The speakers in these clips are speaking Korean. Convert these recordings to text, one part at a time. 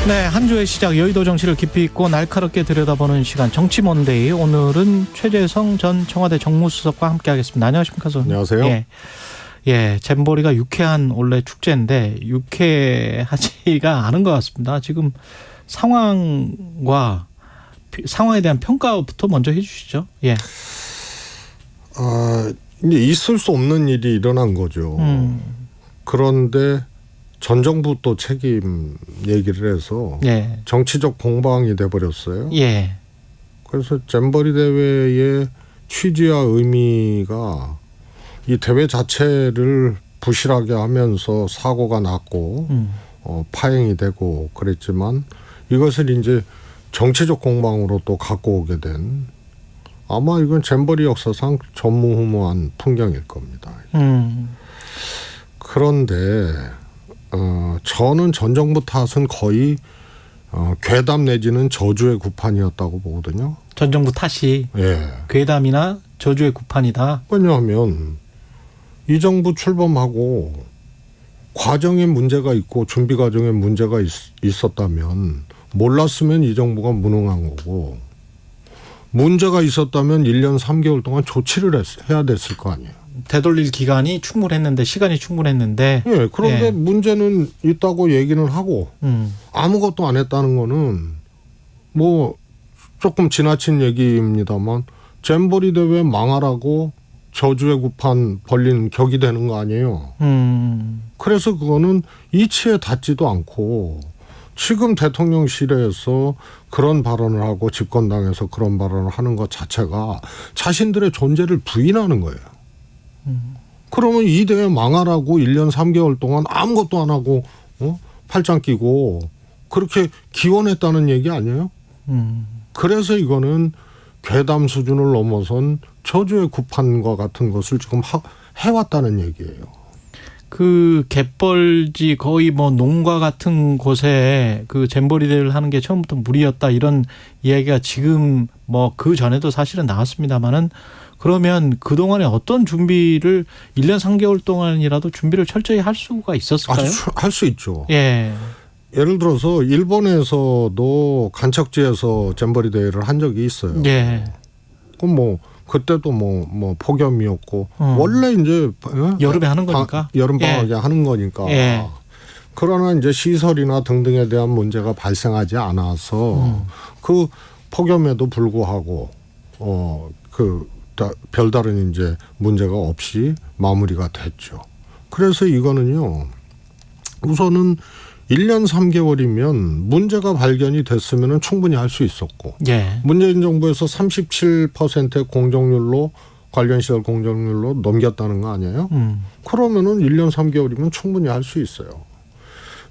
네, 한 주의 시작 여의도 정치를 깊이 있고 날카롭게 들여다보는 시간 정치몬데이. 오늘은 최재성 전 청와대 정무수석과 함께하겠습니다. 안녕하십니까, 선생님. 안녕하세요. 예, 잼버리가 유쾌한 원래 축제인데 유쾌하지가 않은 것 같습니다. 지금 상황에 대한 평가부터 먼저 해주시죠. 예. 이제 있을 수 없는 일이 일어난 거죠. 그런데 전 정부 또 책임 얘기를 해서 예. 정치적 공방이 돼버렸어요. 예. 그래서 잼버리 대회의 취지와 의미가 이 대회 자체를 부실하게 하면서 사고가 났고 파행이 되고 그랬지만 이것을 이제 정치적 공방으로 또 갖고 오게 된, 아마 이건 잼버리 역사상 전무후무한 풍경일 겁니다. 그런데 저는 전 정부 탓은 거의 괴담 내지는 저주의 구판이었다고 보거든요. 전 정부 탓이 괴담이나 저주의 구판이다. 왜냐하면 이 정부 출범하고 과정에 문제가 있고 준비 과정에 문제가 있었다면 몰랐으면 이 정부가 무능한 거고, 문제가 있었다면 1년 3개월 동안 조치를 해야 됐을 거 아니에요. 되돌릴 기간이 충분했는데, 시간이 충분했는데. 예, 그런데 문제는 있다고 얘기는 하고 아무것도 안 했다는 거는 뭐 조금 지나친 얘기입니다만 잼버리 대회 망하라고 저주의 구판 벌리는 격이 되는 거 아니에요. 그래서 그거는 이치에 닿지도 않고 지금 대통령실에서 그런 발언을 하고 집권당에서 그런 발언을 하는 것 자체가 자신들의 존재를 부인하는 거예요. 그러면 이 대회 망하라고 1년 3개월 동안 아무것도 안 하고 팔짱 끼고 그렇게 기원했다는 얘기 아니에요? 그래서 이거는 괴담 수준을 넘어선 저주의 구판과 같은 것을 지금 해왔다는 얘기예요. 그 갯벌지 거의 뭐 농가 같은 곳에 그 잼버리 대회를 하는 게 처음부터 무리였다, 이런 이야기가 지금 뭐 그 전에도 사실은 나왔습니다만은, 그러면 그동안에 어떤 준비를 1년 3개월 동안이라도 준비를 철저히 할 수가 있었을까요? 할 수 있죠. 예. 예를 들어서 일본에서도 간척지에서 잼버리 대회를 한 적이 있어요. 예. 그럼 뭐 그때도 뭐 폭염이었고 원래 이제 여름에 하는 거니까, 여름 방학에 하는 거니까. 예. 그러나 이제 시설이나 등등에 대한 문제가 발생하지 않아서 그 폭염에도 불구하고 별다른 이제 문제가 없이 마무리가 됐죠. 그래서 이거는요, 우선은 1년 3개월이면 문제가 발견이 됐으면 충분히 할 수 있었고, 예. 문재인 정부에서 37%의 공정률로, 관련 시설 공정률로 넘겼다는 거 아니에요? 그러면은 1년 3개월이면 충분히 할 수 있어요.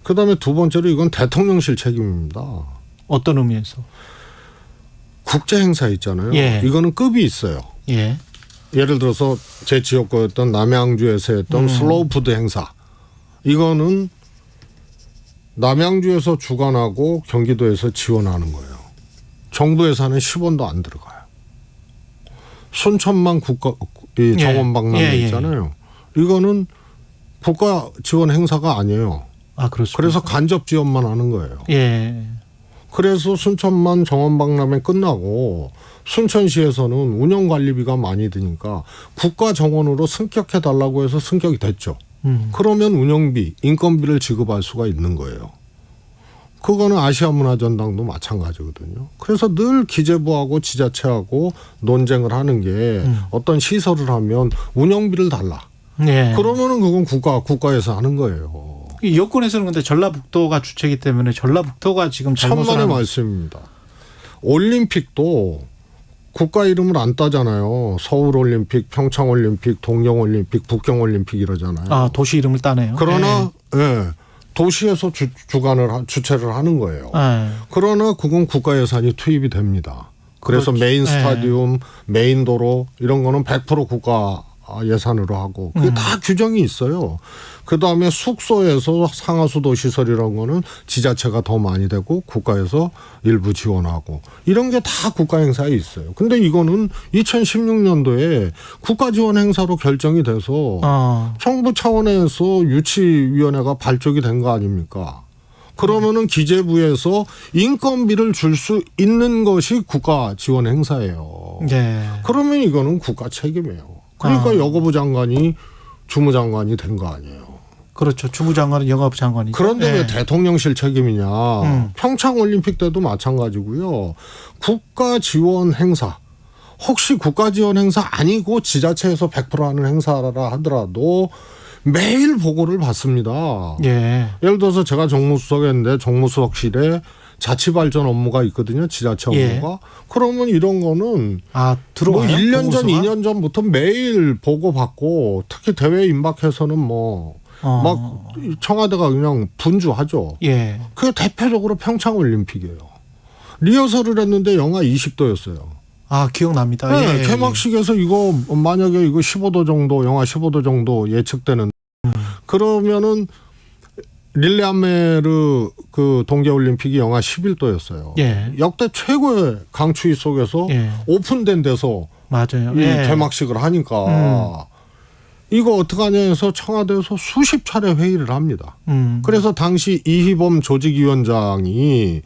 그다음에 두 번째로 이건 대통령실 책임입니다. 어떤 의미에서? 국제 행사 있잖아요. 예. 이거는 급이 있어요. 예. 예를 들어서 제 지역구였던 남양주에서 했던 슬로우푸드 행사, 이거는 남양주에서 주관하고 경기도에서 지원하는 거예요. 정부 예산은 10원도 안 들어가요. 순천만 정원박람회 있잖아요. 이거는 국가 지원 행사가 아니에요. 아, 그렇습니다. 그래서 간접 지원만 하는 거예요. 예. 그래서 순천만 정원박람회 끝나고 순천시에서는 운영관리비가 많이 드니까 국가 정원으로 승격해달라고 해서 승격이 됐죠. 그러면 운영비, 인건비를 지급할 수가 있는 거예요. 그거는 아시아문화전당도 마찬가지거든요. 그래서 늘 기재부하고 지자체하고 논쟁을 하는 게 어떤 시설을 하면 운영비를 달라. 예. 그러면은 그건 국가에서 하는 거예요. 이 여권에서는 근데 전라북도가 주체이기 때문에 전라북도가 지금 잘못을 천만의 말씀입니다. 올림픽도 국가 이름을 안 따잖아요. 서울올림픽, 평창올림픽, 동경올림픽, 북경올림픽 이러잖아요. 아, 도시 이름을 따네요. 그러나 도시에서 주최를 하는 거예요. 그러나 그건 국가 예산이 투입이 됩니다. 그래서 그렇죠. 메인 스타디움, 메인 도로 이런 거는 100% 국가 예산으로 하고 그게 다 규정이 있어요. 그다음에 숙소에서 상하수도 시설 이런 거는 지자체가 더 많이 되고 국가에서 일부 지원하고 이런 게 다 국가 행사에 있어요. 근데 이거는 2016년도에 국가 지원 행사로 결정이 돼서 정부 차원에서 유치위원회가 발족이 된 거 아닙니까? 그러면은 기재부에서 인건비를 줄 수 있는 것이 국가 지원 행사예요. 예. 그러면 이거는 국가 책임이에요. 그러니까 여가부 장관이 주무장관이 된 거 아니에요. 그렇죠. 주무장관은 여가부 장관이죠. 그런데 예. 왜 대통령실 책임이냐. 평창올림픽 때도 마찬가지고요. 국가 지원 행사. 혹시 국가 지원 행사 아니고 지자체에서 100% 하는 행사라 하더라도 매일 보고를 받습니다. 예. 예를 들어서 제가 정무수석인데 정무수석실에 자치발전 업무가 있거든요. 지자체 업무가. 예. 그러면 이런 거는 들어와요? 뭐 1년 전, 보고서가? 2년 전부터 매일 보고받고 특히 대회 임박해서는 막 청와대가 그냥 분주하죠. 예. 그게 대표적으로 평창올림픽이에요. 리허설을 했는데 영하 20도였어요. 기억납니다. 네, 예. 개막식에서 이거 만약에 이거 15도 정도, 영하 15도 정도 예측되는 그러면은 릴레아메르 그 동계올림픽이 영하 11도였어요. 예. 역대 최고의 강추위 속에서 예. 오픈된 데서 맞아요. 이 예. 개막식을 하니까 이거 어떡하냐 해서 청와대에서 수십 차례 회의를 합니다. 그래서 당시 이희범 조직위원장이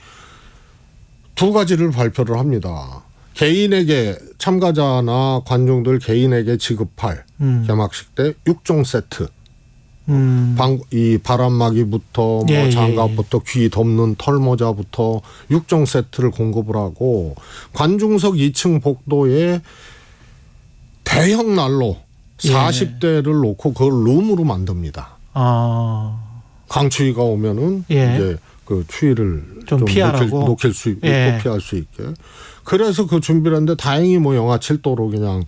두 가지를 발표를 합니다. 개인에게 참가자나 관중들 개인에게 지급할 개막식 때 6종 세트. 이 바람막이부터 뭐 예, 장갑부터 귀 덮는 털모자부터 6종 세트를 공급을 하고 관중석 2층 복도에 대형 난로 40대를 놓고 그걸 룸으로 만듭니다. 강추위가 오면은 예. 이제 그 추위를 좀 피하라고? 녹일 수 있고 예. 피할 수 있게. 그래서 그 준비를 했는데 다행히 뭐 영하 7도로 그냥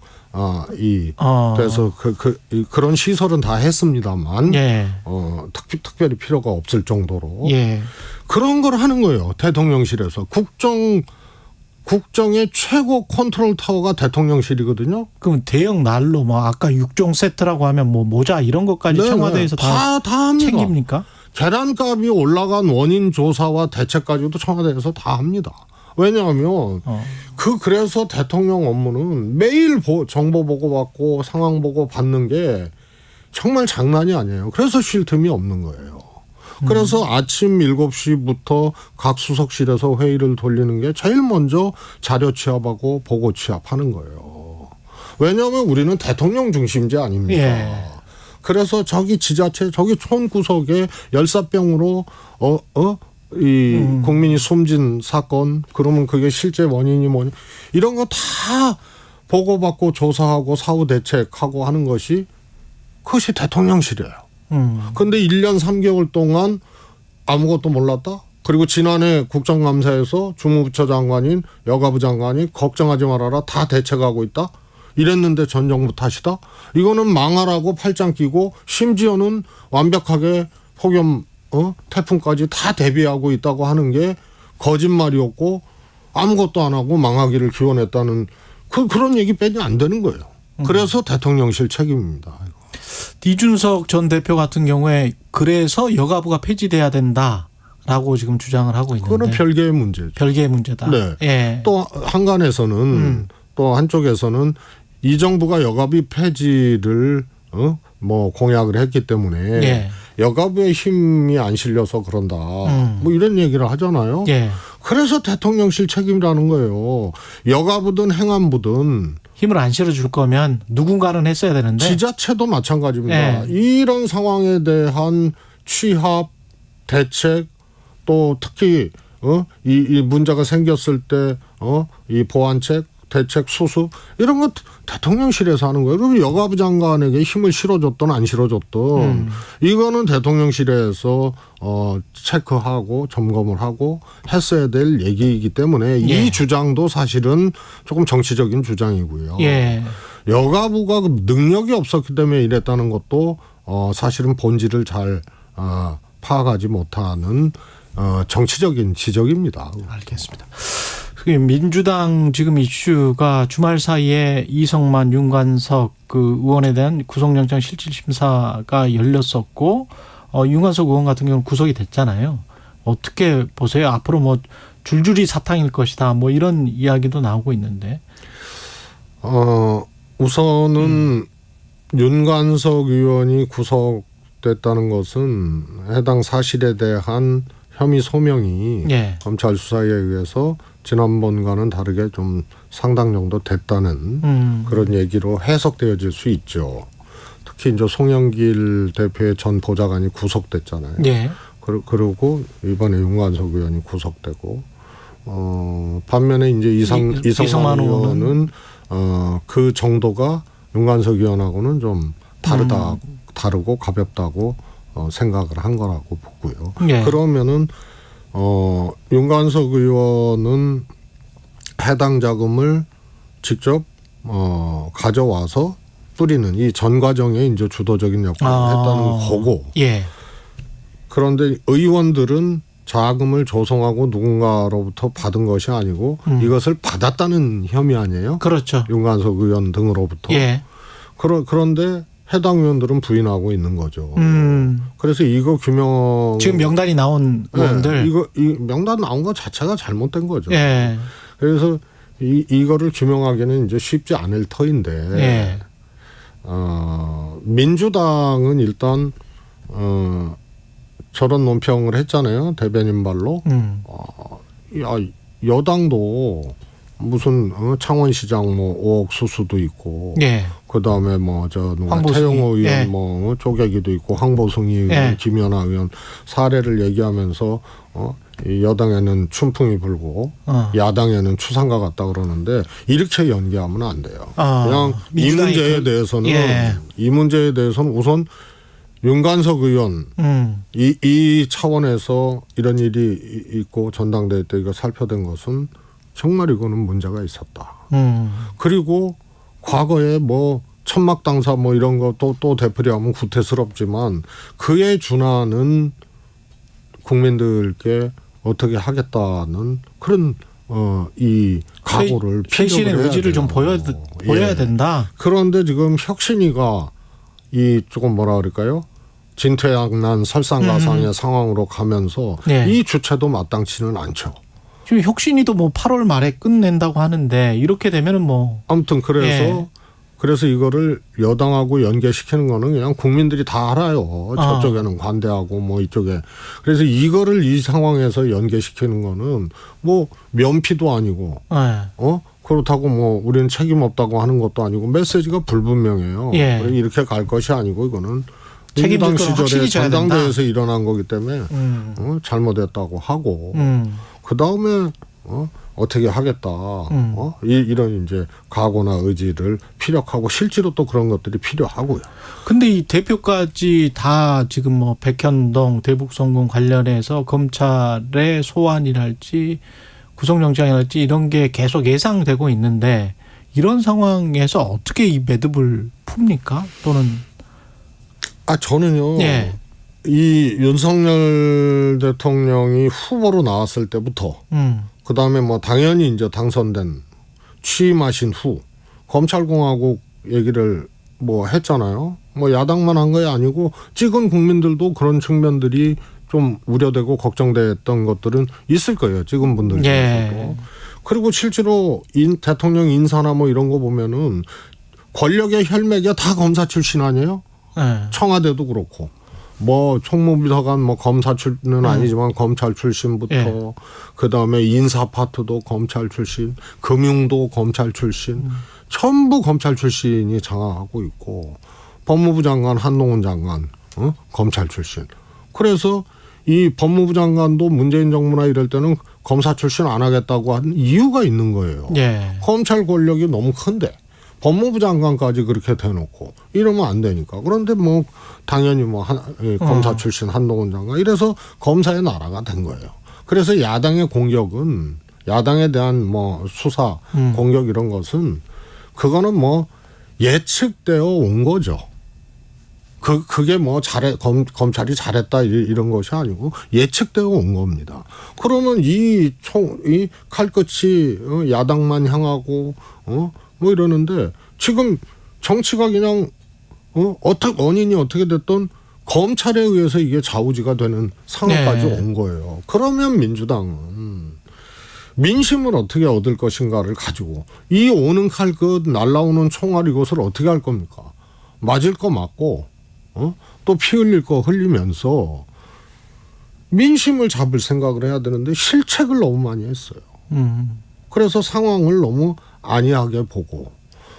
그래서 그런 시설은 다 했습니다만 예. 특별히 필요가 없을 정도로 예. 그런 걸 하는 거예요. 대통령실에서 국정의 최고 컨트롤 타워가 대통령실이거든요. 그럼 대형 난로 아까 6종 세트라고 하면 모자 이런 것까지 네네. 청와대에서 다 합니다. 챙깁니까? 계란값이 올라간 원인 조사와 대책까지도 청와대에서 다 합니다. 왜냐하면 그래서 대통령 업무는 매일 정보 보고받고 상황 보고 받는 게 정말 장난이 아니에요. 그래서 쉴 틈이 없는 거예요. 그래서 아침 7시부터 각 수석실에서 회의를 돌리는 게 제일 먼저 자료 취합하고 보고 취합하는 거예요. 왜냐하면 우리는 대통령 중심제 아닙니까? 예. 그래서 저기 지자체 저기 촌구석에 열사병으로 국민이 숨진 사건 그러면 그게 실제 원인이 뭐냐 이런 거 다 보고받고 조사하고 사후 대책하고 하는 것이 그것이 대통령실이에요. 근데 1년 3개월 동안 아무것도 몰랐다? 그리고 지난해 국정감사에서 주무부처 장관인 여가부 장관이 걱정하지 말아라 다 대책하고 있다? 이랬는데 전 정부 탓이다? 이거는 망하라고 팔짱 끼고 심지어는 완벽하게 폭염 태풍까지 다 대비하고 있다고 하는 게 거짓말이었고 아무것도 안 하고 망하기를 기원했다는 그런 얘기 빼면 안 되는 거예요. 그래서 대통령실 책임입니다. 이준석 전 대표 같은 경우에 그래서 여가부가 폐지돼야 된다라고 지금 주장을 하고 있는데 그거는 별개의 문제죠. 별개의 문제다. 네. 예. 또 한간에서는 또 한쪽에서는 이 정부가 여가부 폐지를 공약을 했기 때문에 예. 여가부의 힘이 안 실려서 그런다. 뭐 이런 얘기를 하잖아요. 예. 그래서 대통령실 책임이라는 거예요. 여가부든 행안부든 힘을 안 실어줄 거면 누군가는 했어야 되는데 지자체도 마찬가지입니다. 예. 이런 상황에 대한 취합, 대책 또 특히 이 문제가 생겼을 때 이 보완책, 대책, 수습 이런 거 대통령실에서 하는 거예요. 그럼 여가부 장관에게 힘을 실어줬든 안 실어줬든 이거는 대통령실에서 체크하고 점검을 하고 했어야 될 얘기이기 때문에 예. 이 주장도 사실은 조금 정치적인 주장이고요. 예. 여가부가 능력이 없었기 때문에 이랬다는 것도 사실은 본질을 잘 파악하지 못하는 정치적인 지적입니다. 알겠습니다. 민주당 지금 이슈가 주말 사이에 이성만, 윤관석 그 의원에 대한 구속영장 실질심사가 열렸었고 윤관석 의원 같은 경우는 구속이 됐잖아요. 어떻게 보세요? 앞으로 줄줄이 사탕일 것이다. 이런 이야기도 나오고 있는데. 우선은 윤관석 의원이 구속됐다는 것은 해당 사실에 대한 혐의 소명이 예. 검찰 수사에 의해서 지난번과는 다르게 좀 상당 정도 됐다는 그런 얘기로 해석되어질 수 있죠. 특히 이제 송영길 대표의 전 보좌관이 구속됐잖아요. 예. 그리고 이번에 윤관석 의원이 구속되고 반면에 이제 이성만 의원은 그 정도가 윤관석 의원하고는 좀 다르고 가볍다고 생각을 한 거라고 보고요. 예. 그러면은 윤관석 의원은 해당 자금을 직접 가져와서 뿌리는 이 전 과정에 이제 주도적인 역할을 했다는 거고. 예. 그런데 의원들은 자금을 조성하고 누군가로부터 받은 것이 아니고 이것을 받았다는 혐의 아니에요? 그렇죠. 윤관석 의원 등으로부터. 예. 그런데 해당 의원들은 부인하고 있는 거죠. 그래서 이거 규명 지금 명단이 나온 의원들. 이 명단 나온 것 자체가 잘못된 거죠. 예. 그래서 이거를 규명하기는 이제 쉽지 않을 터인데 예. 민주당은 일단 저런 논평을 했잖아요. 대변인 발로. 여당도 무슨 창원시장 뭐 5억 수수도 있고, 예. 그 다음에 뭐 누가 태영호 의원 예. 뭐 쪼개기도 있고, 황보승희 의원, 예. 김연아 의원 사례를 얘기하면서 이 여당에는 춘풍이 불고 야당에는 추상과 같다 그러는데 이렇게 연기하면 안 돼요. 그냥 이 문제에 대해서는 우선 윤관석 의원 이 차원에서 이런 일이 있고 전당대회 때 이거 살펴된 것은 정말 이거는 문제가 있었다. 그리고 과거에 뭐 천막 당사 뭐 이런 거 또 되풀이하면 구태스럽지만 그에 준하는 국민들께 어떻게 하겠다는 그런 이 각오를 쇄신의 의지를 좀 보여야 된다. 그런데 지금 혁신이가 이 조금 뭐라 그럴까요? 진퇴양난 설상가상의 상황으로 가면서 네. 이 주체도 마땅치는 않죠. 지금 혁신이도 뭐 8월 말에 끝낸다고 하는데 이렇게 되면은 뭐 아무튼 그래서 이거를 여당하고 연계시키는 거는 그냥 국민들이 다 알아요. 저쪽에는 관대하고 뭐 이쪽에. 그래서 이거를 이 상황에서 연계시키는 거는 뭐 면피도 아니고 그렇다고 뭐 우리는 책임 없다고 하는 것도 아니고 메시지가 불분명해요. 예. 이렇게 갈 것이 아니고 이거는 책임질 민주당 건 시절에 져야 전당대회에서 일어난 거기 때문에 잘못했다고 하고 그다음에 어떻게 하겠다. 이런 이제 각오나 의지를 피력하고 실제로 또 그런 것들이 필요하고요. 근데 이 대표까지 다 지금 뭐 백현동 대북송금 관련해서 검찰의 소환이랄지 구속영장이랄지 이런 게 계속 예상되고 있는데 이런 상황에서 어떻게 이 매듭을 풉니까? 또는 저는요. 예. 이 윤석열 대통령이 후보로 나왔을 때부터 그다음에 뭐 당연히 이제 당선된 취임하신 후 검찰공화국 얘기를 뭐 했잖아요. 뭐 야당만 한 게 아니고 찍은 국민들도 그런 측면들이 좀 우려되고 걱정됐던 것들은 있을 거예요. 찍은 분들 중에서도. 예. 그리고 실제로 대통령 인사나 뭐 이런 거 보면은 권력의 혈맥이 다 검사 출신 아니에요? 예. 청와대도 그렇고. 뭐 총무비서관 뭐 검사 출신은 아니지만 검찰 출신부터 예. 그다음에 인사 파트도 검찰 출신, 금융도 검찰 출신, 전부 검찰 출신이 장악하고 있고 법무부 장관 한동훈 장관 검찰 출신. 그래서 이 법무부 장관도 문재인 정부나 이럴 때는 검사 출신 안 하겠다고 한 이유가 있는 거예요. 예. 검찰 권력이 너무 큰데. 법무부 장관까지 그렇게 대놓고 이러면 안 되니까. 그런데 뭐 당연히 뭐 검사 출신 한동훈 장관 이래서 검사의 나라가 된 거예요. 그래서 야당의 공격은 야당에 대한 뭐 수사 공격 이런 것은 그거는 뭐 예측되어 온 거죠. 그게 뭐 검찰이 잘했다 이런 것이 아니고 예측되어 온 겁니다. 그러면 이 칼끝이 야당만 향하고 뭐 이러는데 지금 정치가 그냥 원인이 어떻게 됐든 검찰에 의해서 이게 좌우지가 되는 상황까지 온 거예요. 그러면 민주당은 민심을 어떻게 얻을 것인가를 가지고 이 오는 칼끝 날라오는 총알 이것을 어떻게 할 겁니까? 맞을 거 맞고 또 피 흘릴 거 흘리면서 민심을 잡을 생각을 해야 되는데 실책을 너무 많이 했어요. 그래서 상황을 너무 안이하게 보고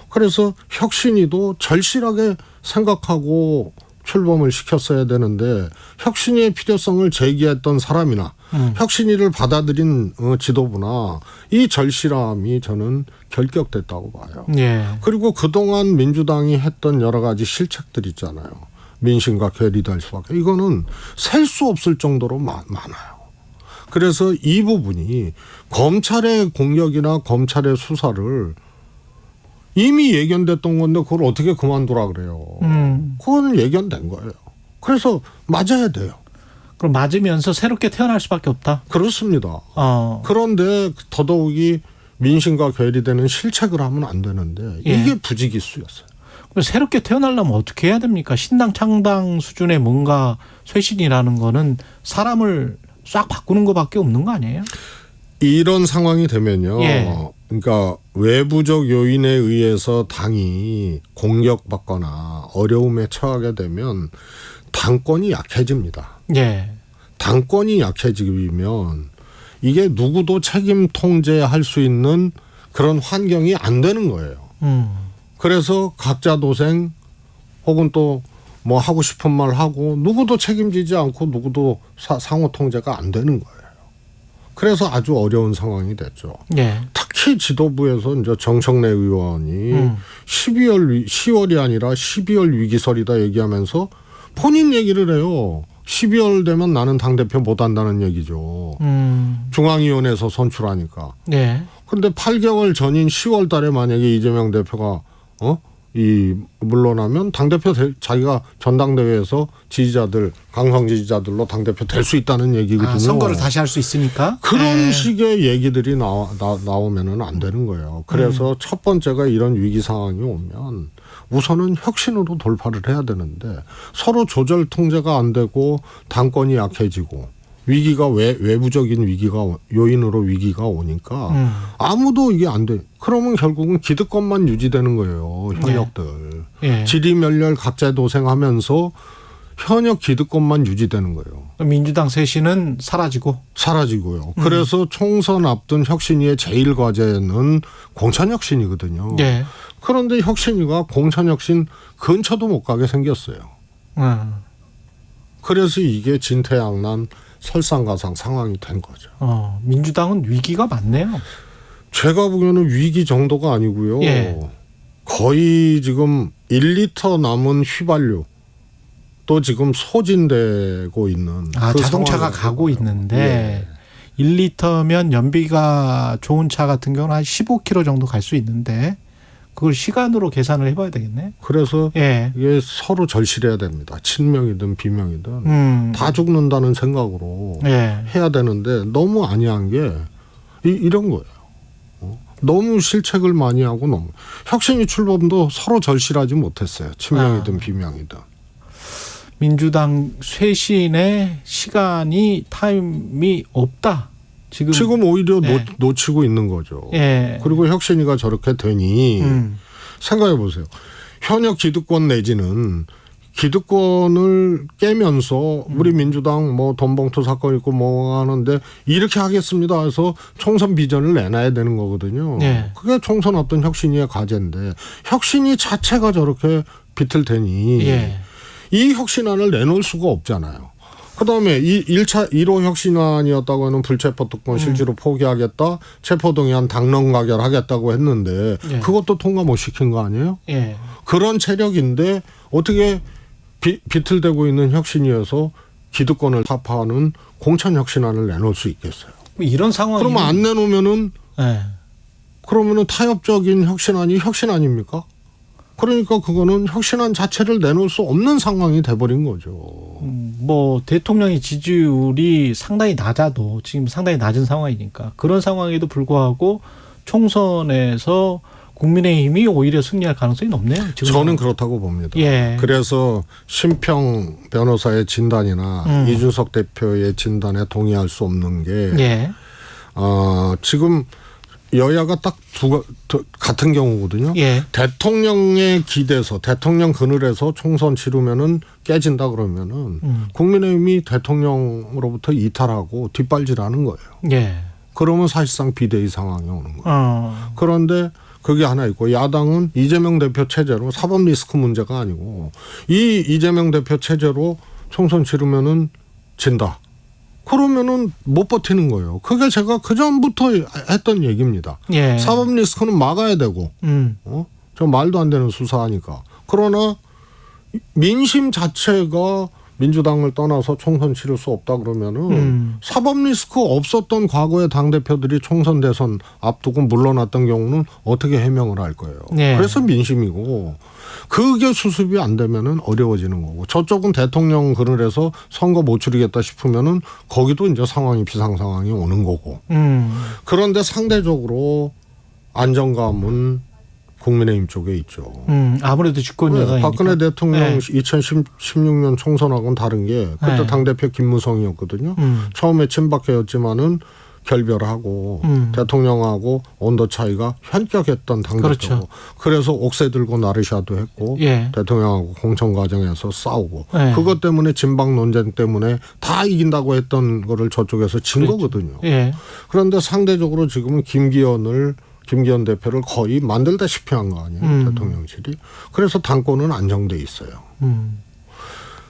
그래서 혁신위도 절실하게 생각하고 출범을 시켰어야 되는데 혁신위의 필요성을 제기했던 사람이나 혁신위를 받아들인 지도부나 이 절실함이 저는 결격됐다고 봐요. 예. 그리고 그동안 민주당이 했던 여러 가지 실책들 있잖아요. 민심과 괴리될 수밖에. 이거는 셀 수 없을 정도로 많아요. 그래서 이 부분이 검찰의 공격이나 검찰의 수사를 이미 예견됐던 건데 그걸 어떻게 그만두라 그래요. 그거는 예견된 거예요. 그래서 맞아야 돼요. 그럼 맞으면서 새롭게 태어날 수밖에 없다. 그렇습니다. 그런데 더더욱이 민심과 괴리되는 실책을 하면 안 되는데 이게 부지기수였어요. 그럼 새롭게 태어나려면 어떻게 해야 됩니까? 신당 창당 수준의 뭔가 쇄신이라는 거는 사람을 싹 바꾸는 것밖에 없는 거 아니에요? 이런 상황이 되면요. 그러니까 외부적 요인에 의해서 당이 공격받거나 어려움에 처하게 되면 당권이 약해집니다. 예. 당권이 약해지면 이게 누구도 책임 통제할 수 있는 그런 환경이 안 되는 거예요. 그래서 각자 도생 혹은 또 뭐 하고 싶은 말 하고 누구도 책임지지 않고 누구도 상호 통제가 안 되는 거예요. 그래서 아주 어려운 상황이 됐죠. 예. 특히 지도부에서 이제 정청래 의원이 10월이 아니라 12월 위기설이다 얘기하면서 본인 얘기를 해요. 12월 되면 나는 당대표 못 한다는 얘기죠. 중앙위원회에서 선출하니까. 예. 근데 8개월 전인 10월 달에 만약에 이재명 대표가 물러나면 당대표 자기가 전당대회에서 지지자들 강성 지지자들로 당대표 될 수 있다는 얘기거든요. 선거를 다시 할 수 있으니까. 그런 식의 얘기들이 나오면은 안 되는 거예요. 그래서 첫 번째가 이런 위기 상황이 오면 우선은 혁신으로 돌파를 해야 되는데 서로 조절 통제가 안 되고 당권이 약해지고 위기가 외부적인 위기가 요인으로 위기가 오니까 아무도 이게 안 돼. 그러면 결국은 기득권만 유지되는 거예요. 현역들. 예. 지리멸렬 각자도생하면서 현역 기득권만 유지되는 거예요. 민주당 쇄신은 사라지고요. 그래서 총선 앞둔 혁신위의 제일 과제는 공천혁신이거든요. 예. 그런데 혁신위가 공천혁신 근처도 못 가게 생겼어요. 그래서 이게 진퇴양난 설상가상 상황이 된 거죠. 민주당은 위기가 많네요. 제가 보기에는 위기 정도가 아니고요. 예. 거의 지금 1리터 남은 휘발유 또 지금 소진되고 있는 그 자동차가 가고 있는데 1리터면 연비가 좋은 차 같은 경우는 한 15km 정도 갈 수 있는데 그걸 시간으로 계산을 해봐야 되겠네. 그래서 예. 이게 서로 절실해야 됩니다. 친명이든 비명이든 다 죽는다는 생각으로 해야 되는데 너무 안이한 게 이런 거예요. 너무 실책을 많이 하고 너무 혁신위 출범도 서로 절실하지 못했어요. 친명이든 비명이든. 민주당 쇄신의 타임이 없다. 지금 오히려 놓치고 있는 거죠. 예. 그리고 혁신위가 저렇게 되니 생각해 보세요. 현역 기득권 내지는 기득권을 깨면서 우리 민주당 뭐 돈봉투 사건 있고 뭐 하는데 이렇게 하겠습니다 해서 총선 비전을 내놔야 되는 거거든요. 예. 그게 총선 앞둔 혁신위의 과제인데 혁신위 자체가 저렇게 비틀대니 이 혁신안을 내놓을 수가 없잖아요. 그다음에 1호 혁신안이었다고 하는 불체포 특권 실제로 포기하겠다. 체포동의안 당론 가결하겠다고 했는데 그것도 통과 못 시킨 거 아니에요? 그런 체력인데 어떻게 비틀대고 있는 혁신위에서 기득권을 타파하는 공천 혁신안을 내놓을 수 있겠어요? 이런 상황이 그러면 안 내놓으면은 그러면은 타협적인 혁신안이 혁신 아닙니까? 그러니까 그거는 혁신안 자체를 내놓을 수 없는 상황이 돼버린 거죠. 뭐 대통령의 지지율이 상당히 낮아도 지금 상당히 낮은 상황이니까 그런 상황에도 불구하고 총선에서 국민의힘이 오히려 승리할 가능성이 높네요. 지금. 저는 그렇다고 봅니다. 그래서 심평 변호사의 진단이나 이준석 대표의 진단에 동의할 수 없는 게 지금 여야가 딱 같은 경우거든요. 예. 대통령에 기대서 대통령 그늘에서 총선 치르면은 깨진다 그러면은 국민의힘이 대통령으로부터 이탈하고 뒷발질하는 거예요. 예. 그러면 사실상 비대위 상황이 오는 거예요. 그런데 그게 하나 있고 야당은 이재명 대표 체제로 사법 리스크 문제가 아니고 이 이재명 대표 체제로 총선 치르면은 진다. 그러면은 못 버티는 거예요. 그게 제가 그 전부터 했던 얘기입니다. 예. 사법 리스크는 막아야 되고, 저 말도 안 되는 수사하니까. 그러나 민심 자체가 민주당을 떠나서 총선 치를 수 없다 그러면은 사법 리스크 없었던 과거의 당 대표들이 총선 대선 앞두고 물러났던 경우는 어떻게 해명을 할 거예요. 예. 그래서 민심이고 그게 수습이 안 되면은 어려워지는 거고 저쪽은 대통령 그늘에서 선거 못 치르겠다 싶으면은 거기도 이제 상황이 비상 상황이 오는 거고. 그런데 상대적으로 안정감은 국민의힘 쪽에 있죠. 아무래도 집권 여당이니까. 박근혜 대통령 네. 2016년 총선하고는 다른 게 그때 네. 당대표 김무성이었거든요. 처음에 친박계였지만은 결별하고 대통령하고 온도 차이가 현격했던 당대표고 그렇죠. 그래서 옥새 들고 나르샤도 했고 예. 대통령하고 공천 과정에서 싸우고 네. 그것 때문에 진박 논쟁 때문에 다 이긴다고 했던 거를 저쪽에서 진 그렇죠. 거거든요. 예. 그런데 상대적으로 지금은 김기현 대표를 거의 만들다시피 한 거 아니에요. 대통령실이. 그래서 당권은 안정돼 있어요.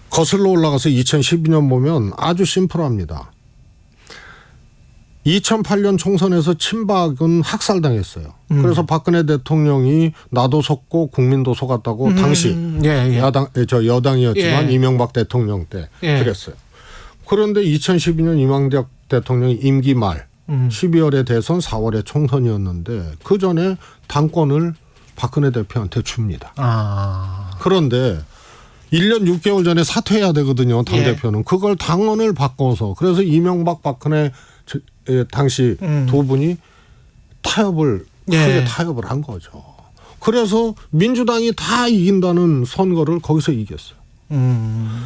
거슬러 올라가서 2012년 보면 아주 심플합니다. 2008년 총선에서 친박은 학살당했어요. 그래서 박근혜 대통령이 나도 속고 국민도 속았다고 당시 예. 여당이었지만 예. 이명박 대통령 때 예. 그랬어요. 그런데 2012년 이명박 대통령이 임기 말 12월에 대선 4월에 총선이었는데 그 전에 당권을 박근혜 대표한테 줍니다. 그런데 1년 6개월 전에 사퇴해야 되거든요. 당대표는. 그걸 당원을 바꿔서 그래서 이명박 박근혜 당시 두 분이 크게 타협을 한 거죠. 그래서 민주당이 다 이긴다는 선거를 거기서 이겼어요.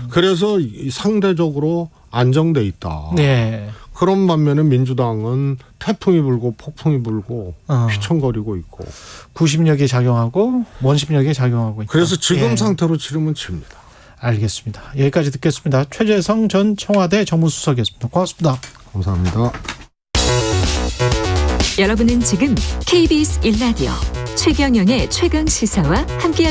그래서 상대적으로 안정돼 있다. 네. 그런 반면에 민주당은 태풍이 불고 폭풍이 불고 휘청거리고 있고. 구심력이 작용하고 원심력이 작용하고 있다. 그래서 지금 상태로 치르면 집니다. 알겠습니다. 여기까지 듣겠습니다. 최재성 전 청와대 정무수석이었습니다. 고맙습니다. 감사합니다. 여러분은 지금 KBS 1라디오 최경영의 최강 시사와 함께하고